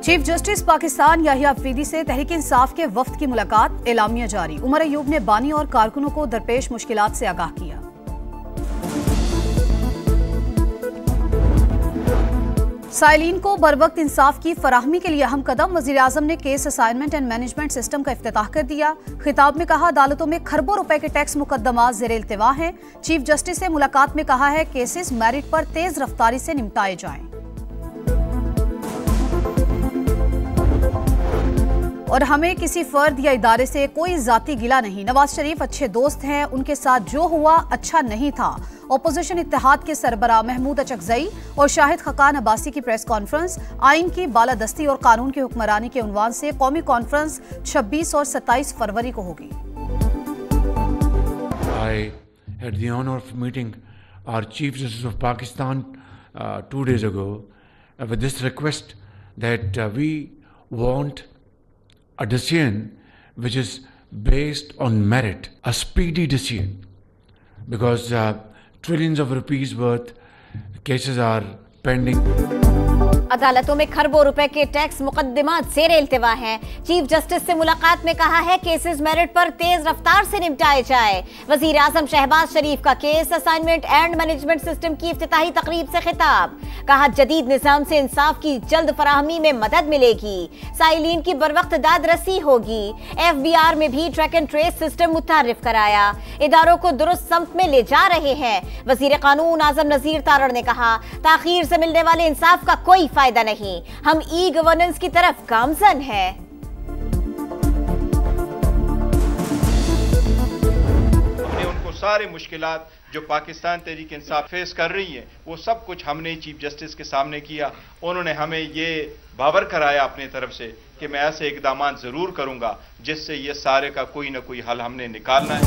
Chief justice Pakistan Yahya Afridi से तहरीक इंसाफ के वफ्द की मुलाकात, एलामिया जारी। उमर अयूब ने बानी और कारकुनों को दरपेश मुश्किलात से आगाह किया। साइलिन को बरवक्त इंसाफ की फराहमी के लिए अहम कदम, वजीर आजम ने case assignment and management system का इफ्तिताह कर दिया। खिताब में कहा, अदालतों में खरबों रुपए के टैक्स मुकदमा ज़ेर इल्तिवा हैं। चीफ जस्टिस से मुलाकात में कहा है, केसेस मेरिट पर तेज रफ्तारी से निपटाए जाएं। और हमें किसी फर्द या इदारे से कोई जाती गिला नहीं। नवाज शरीफ अच्छे दोस्त हैं, उनके साथ जो हुआ अच्छा नहीं था। अपोजिशन इत्तेहाद के सरबराह महमूद अचकजई और शाहिद खकान अब्बासी की प्रेस कॉन्फ्रेंस। आइन की बालादस्ती और कानून की हुक्मरानी के उन्वान से कौमी कॉन्फ्रेंस 26 और 27 फरवरी को होगी। I had the honor of meeting our Chief Justice of Pakistan 2 days ago with this request that we want a decision which is based on merit, a speedy decision, because trillions of rupees worth cases are pending. अदालतों में खरबों रुपए के tax मुकदमात ज़ेर इल्तिवा हैं। Chief justice से मुलाकात में कहा है, केसेस मेरिट पर तेज रफ्तार से निपटाए जाए। वजीर आजम शहबाज शरीफ का case assignment and management system की इफ्तिताही तकरीब से खिताब। कहा, जदीद निज़ाम से इंसाफ की जल्द फराहमी में मदद मिलेगी। साइलिन की बरवक्त दाद रसी होगी। FBR में भी ट्रैक एंड ट्रेस सिस्टम मुतारिफ कराया। इदारों को दुरुस्त समत में ले जा रहे हैं। वजीर कानून आजम नजीर तारड़ ने कहा, ताखीर से मिलने वाले इंसाफ का कोई फायदा नहीं, हम ई गवर्नेंस की तरफ गामजन है। हमने उनको सारे मुश्किलात जो पाकिस्तान तहरीक इंसाफ फेस कर रही है, वो सब कुछ हमने चीफ जस्टिस के सामने किया। उन्होंने हमें ये बावर कराया अपनी तरफ से कि मैं ऐसे इकदाम जरूर करूंगा जिससे ये सारे का कोई ना कोई हल हमने निकालना है।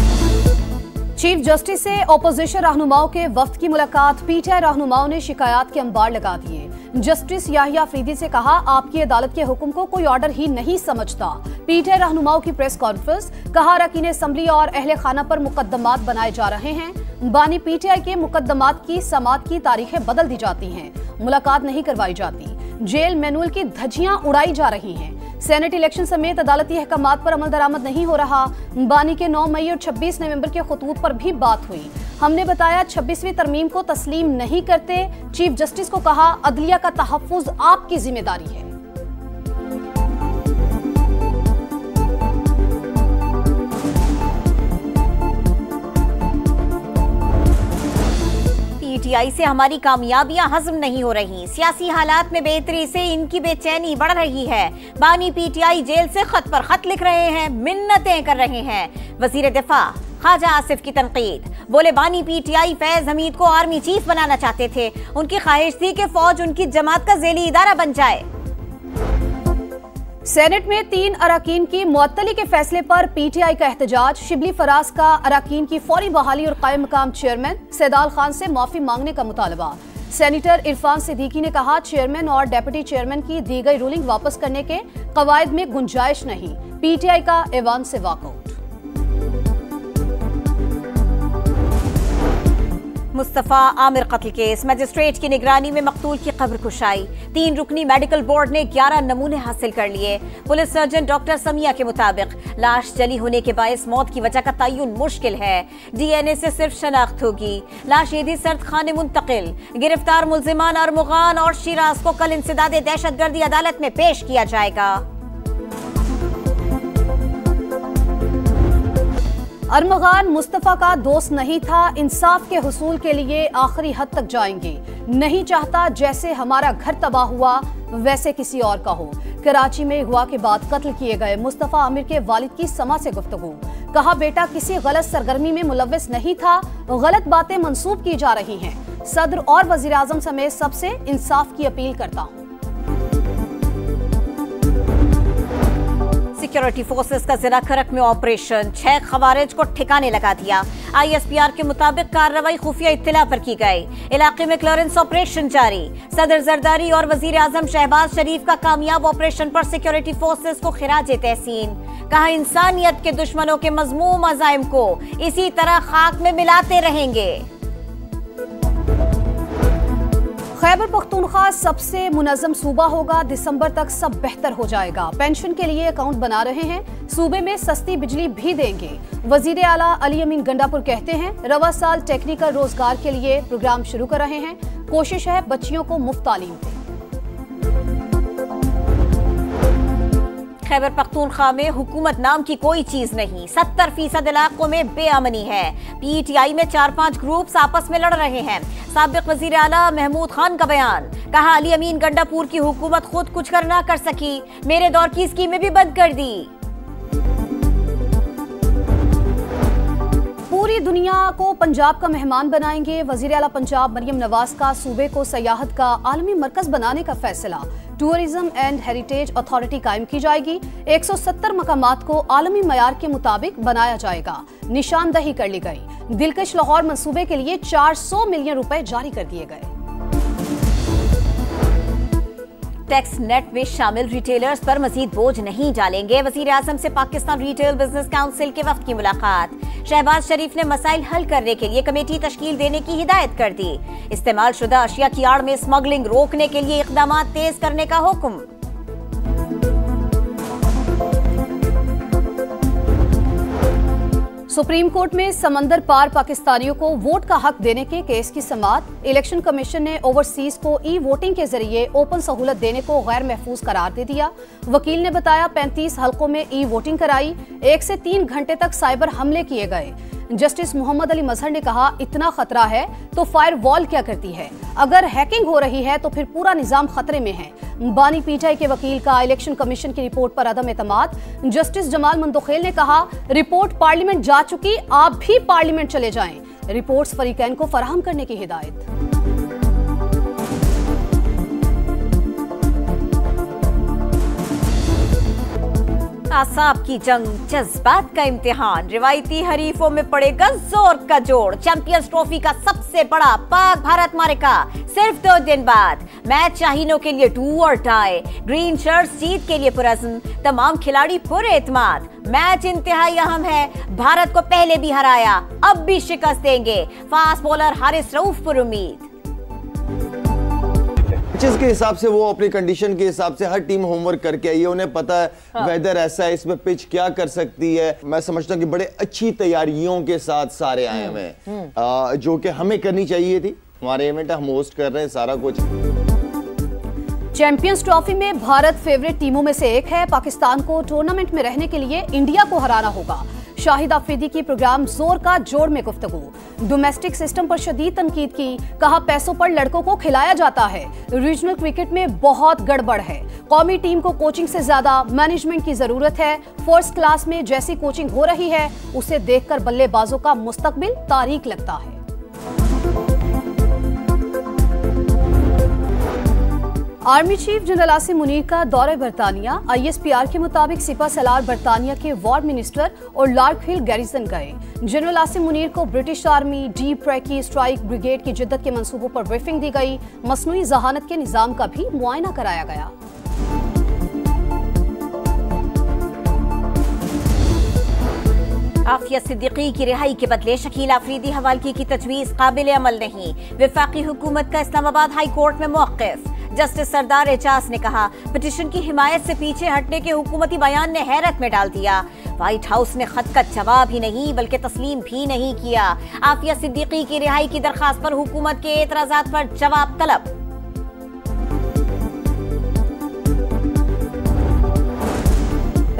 चीफ जस्टिस से अपोजिशन रहनुमाओं के वफ्द की मुलाकात। पीटीआई रहनुमाओं ने शिकायत के अंबार लगा दिए। जस्टिस याहिया अफरीदी से कहा, आपकी अदालत के हुक्म को कोई ऑर्डर ही नहीं समझता। पीटीआई रहनुमाओं की प्रेस कॉन्फ्रेंस। कहा, अरकान असेंबली और अहले खाना पर मुकदमात बनाए जा रहे हैं। बानी पीटीआई के मुकदमात की समात की तारीखें बदल दी जाती हैं, मुलाकात नहीं करवाई जाती। जेल मैनुअल की धज्जियां उड़ाई जा रही हैं। सेनेट इलेक्शन समेत अदालती अहकामात पर अमल दरामद नहीं हो रहा। बानी के 9 मई और 26 नवंबर के खतूत पर भी बात हुई। हमने बताया, 26वीं तरमीम को तस्लीम नहीं करते। चीफ जस्टिस को कहा, अदलिया का तहफ्फुज आपकी जिम्मेदारी है। पीटीआई से हमारी कामयाबियां हजम नहीं हो रही। सियासी हालात में बेहतरी से इनकी बेचैनी बढ़ रही है। बानी पीटीआई जेल से खत पर खत लिख रहे हैं, मिन्नतें कर रहे हैं। वजीर दिफा ख्वाजा आसिफ की तनकीद। बोले, बानी पीटीआई फैज हमीद को आर्मी चीफ बनाना चाहते थे। उनकी ख्वाहिश थी कि फौज उनकी जमात का ज़ेली इदारा बन जाए। सेनेट में 3 अराकीन की मुअत्तली के फैसले पर पीटीआई का एहतजाज। शिबली फराज का अराकीन की फौरी बहाली और कायम मकाम चेयरमैन सैदाल खान से माफी मांगने का मुतालबा। सेनेटर इरफान सिद्दीकी ने कहा, चेयरमैन और डेप्यूटी चेयरमैन की दी गई रूलिंग वापस करने के कवायद में गुंजाइश नहीं। पीटीआई का ऐवान से वॉकआउट। मुस्तफा आमिर कत्ल केस। मजिस्ट्रेट की निगरानी में मकतूल की कब्र कुशाई। 3 रुकनी मेडिकल बोर्ड ने 11 नमूने हासिल कर लिए। पुलिस सर्जन डॉक्टर समिया के मुताबिक लाश जली होने के बायस मौत की वजह का तयन मुश्किल है। डीएनए से सिर्फ शनाख्त होगी। लाश ईदी सर्द खाने मुंतकिल। गिरफ्तार मुल्जिमान अरमुगान और शिराज को कल इंसदादे दहशतगर्दी अदालत में पेश किया जाएगा। अरमगान मुस्तफा का दोस्त नहीं था, इंसाफ के हुसूल के लिए आखिरी हद तक जाएंगे। नहीं चाहता जैसे हमारा घर तबाह हुआ वैसे किसी और का हो। कराची में अगवा के बाद कत्ल किए गए मुस्तफा आमिर के वालिद की समा से गुफ्तगू। कहा, बेटा किसी गलत सरगर्मी में मुलव्विस नहीं था, गलत बातें मंसूब की जा रही हैं। सदर और वजीर आजम समेत सबसे इंसाफ की अपील करता हूँ। सिक्योरिटी फोर्सेस का जिला खरक में ऑपरेशन। 6 खवारिज को ठिकाने लगा दिया। ISPR के मुताबिक कार्रवाई खुफिया इत्तला पर की गई। इलाके में क्लियरेंस ऑपरेशन जारी। सदर जरदारी और वजीर आजम शहबाज शरीफ का कामयाब ऑपरेशन पर सिक्योरिटी फोर्सेस को खिराज तहसीन। कहा, इंसानियत के दुश्मनों के मजमूम अज़ाइम को इसी तरह खाक में मिलाते रहेंगे। खैबर पख्तूनख्वा सबसे मुनज़्ज़म सूबा होगा, दिसंबर तक सब बेहतर हो जाएगा। पेंशन के लिए अकाउंट बना रहे हैं, सूबे में सस्ती बिजली भी देंगे। वजीर आला अली अमीन गंडापुर कहते हैं रवा साल टेक्निकल रोजगार के लिए प्रोग्राम शुरू कर रहे हैं, कोशिश है बच्चियों को मुफ्त तालीम दें। खैबर पख्तूनख्वा में हुकूमत नाम की कोई चीज नहीं, 70% इलाकों में बेअमनी है। पीटीआई में 4-5 ग्रुप्स आपस में लड़ रहे हैं। साबिक वजीर आला महमूद खान का बयान, कहा अली अमीन गंडापुर की हुकूमत खुद कुछ कर ना कर सकी, मेरे दौर की स्कीमें भी बंद कर दी। पूरी दुनिया को पंजाब का मेहमान बनाएंगे, वजीर आला पंजाब मरियम नवाज का सूबे को सयाहत का आलमी मरकज बनाने का फैसला। टूरिज्म एंड हेरिटेज अथॉरिटी कायम की जाएगी, 170 मकामात को आलमी मयार के मुताबिक बनाया जाएगा, निशानदही कर ली गई। दिलकश लाहौर मंसूबे के लिए 400 मिलियन रुपए जारी कर दिए गए। टैक्स नेट में शामिल रिटेलर्स पर मजीद बोझ नहीं डालेंगे, वजीर आजम से पाकिस्तान रिटेल बिजनेस काउंसिल के वक्त की मुलाकात। शहबाज शरीफ ने मसाइल हल करने के लिए कमेटी तश्कील देने की हिदायत कर दी। इस्तेमाल शुदा अशिया की आड़ में स्मगलिंग रोकने के लिए इक़दाम तेज करने का हुक्म। सुप्रीम कोर्ट में समंदर पार पाकिस्तानियों को वोट का हक देने के केस की समाअत। इलेक्शन कमीशन ने ओवरसीज को ई वोटिंग के जरिए ओपन सहूलत देने को गैर महफूज करार दे दिया। वकील ने बताया 35 हलकों में ई वोटिंग कराई, 1 से 3 घंटे तक साइबर हमले किए गए। जस्टिस मोहम्मद अली मजहर ने कहा इतना खतरा है तो फायर वॉल क्या करती है, अगर हैकिंग हो रही है तो फिर पूरा निजाम खतरे में है। बानी पीटीआई के वकील का इलेक्शन कमीशन की रिपोर्ट पर अदम एतमाद। जस्टिस जमाल मंदोखेल ने कहा रिपोर्ट पार्लियामेंट जा चुकी, आप भी पार्लियामेंट चले जाएं, रिपोर्ट्स फरीकैन को फराहम करने की हिदायत। आसाब की जंग, जज्बात का इम्तिहान, रिवायती हरीफों में पड़ेगा जोर का जोड़। चैंपियंस ट्रॉफी का सबसे बड़ा पाक भारत मारिका सिर्फ 2 दिन बाद। मैच शाहीनों के लिए डू और डाई, ग्रीन शर्ट्स जीत के लिए पुरअज़्म, तमाम खिलाड़ी पूरे एतमाद। मैच इंतहाई अहम है, भारत को पहले भी हराया, अब भी शिकस्त देंगे, फास्ट बॉलर हारिस रऊफ पर उम्मीद। पिचेस के हिसाब से वो अपनी कंडीशन के हिसाब से हर टीम होमवर्क करके आई है, उन्हें पता है वेदर ऐसा है, इसमें पिच क्या कर सकती है। मैं समझता हूँ कि बड़े अच्छी तैयारियों के साथ सारे आए हुए हैं, जो कि हमें करनी चाहिए थी। हमारे इवेंट हम होस्ट कर रहे हैं सारा कुछ। चैंपियंस ट्रॉफी में भारत फेवरेट टीमों में से एक है। पाकिस्तान को टूर्नामेंट में रहने के लिए इंडिया को हराना होगा। शाहिद आफरीदी की प्रोग्राम जोर का जोड़ में गुफ्तगू। डोमेस्टिक सिस्टम पर शदीद तनकीद की, कहा पैसों पर लड़कों को खिलाया जाता है, रीजनल क्रिकेट में बहुत गड़बड़ है। कौमी टीम को कोचिंग से ज्यादा मैनेजमेंट की जरूरत है। फर्स्ट क्लास में जैसी कोचिंग हो रही है उसे देखकर बल्लेबाजों का मुस्तकबिल तारीक लगता है। Army chief general Asim Munir का दौरे बरतानिया। ISPR के मुताबिक सिपा सलार बरतानिया के वॉर मिनिस्टर और लार्क हिल गैरिसन गए। जनरल आसिम मुनीर को British army deep ट्रैकी strike brigade की जिद्दत के मंसूबों पर ब्रीफिंग दी गई। मसनूई जहानत के निजाम का भी मुआयना कराया गया। आफिया सिद्दीकी की रिहाई के बदले शकील आफरीदी हवालगी की तजवीज काबिल अमल नहीं। वफाकी हुकूमत का इस्लामाबाद हाई कोर्ट में मौक़िफ। जस्टिस सरदार एजाज ने कहा पिटीशन की हिमायत से पीछे हटने के हुकूमती बयान ने हैरत में डाल दिया। व्हाइट हाउस ने खत का जवाब ही नहीं बल्कि तस्लीम भी नहीं किया। आफिया सिद्दीकी की रिहाई की दरखास्त पर हुकूमत के एतराजात पर जवाब तलब।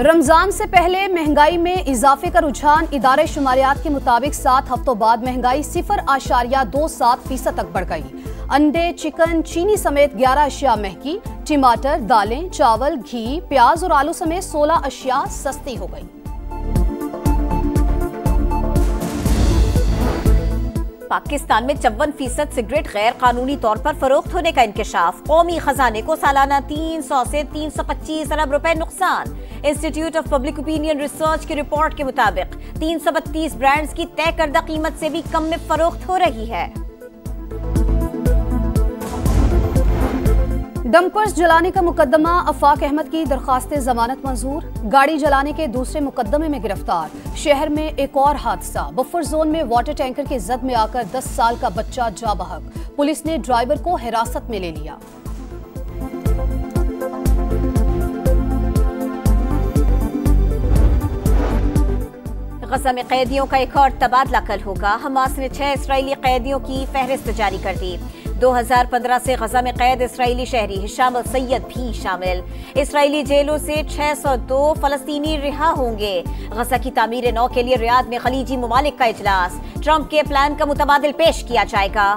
रमजान से पहले महंगाई में इजाफे का रुझान। इदारे शुमारियात के मुताबिक 7 हफ्तों बाद महंगाई 0.27% तक बढ़ गई। अंडे, चिकन, चीनी समेत 11 अशिया महंगी। टमाटर, दालें, चावल, घी, प्याज और आलू समेत 16 अशिया सस्ती हो गई। पाकिस्तान में 54% सिगरेट गैर कानूनी तौर पर फरोख्त होने का इंकशाफ। कौमी खजाने को सालाना 300 से 325 अरब रुपए नुकसान। Institute of public opinion research की रिपोर्ट के मुताबिक 332 ब्रांड्स की तय करदा कीमत से भी कम में फरोख्त हो रही है। डंपर्स जलाने का मुकदमा, अफाक अहमद की दरखास्त जमानत मंजूर। गाड़ी जलाने के दूसरे मुकदमे में गिरफ्तार। शहर में एक और हादसा, बफर जोन में वाटर टैंकर की जद में आकर 10 साल का बच्चा जा बहक। पुलिस ने ड्राइवर को हिरासत में ले लिया। गजा में कैदियों का एक और तबादला कल होगा। हमास ने 6 इस्राएली कैदियों की फहरिस्त जारी कर दी। 2015 से गजा में कैद इस्राएली शहरी हिशाम अल सैयद भी शामिल। इस्राएली जेलों से 602 फलस्तीनी रिहा होंगे। गजा की तामीर नौ के लिए रियाद में खलीजी ममालिक का इजलास। ट्रंप के प्लान का मुतबादिल पेश किया जाएगा।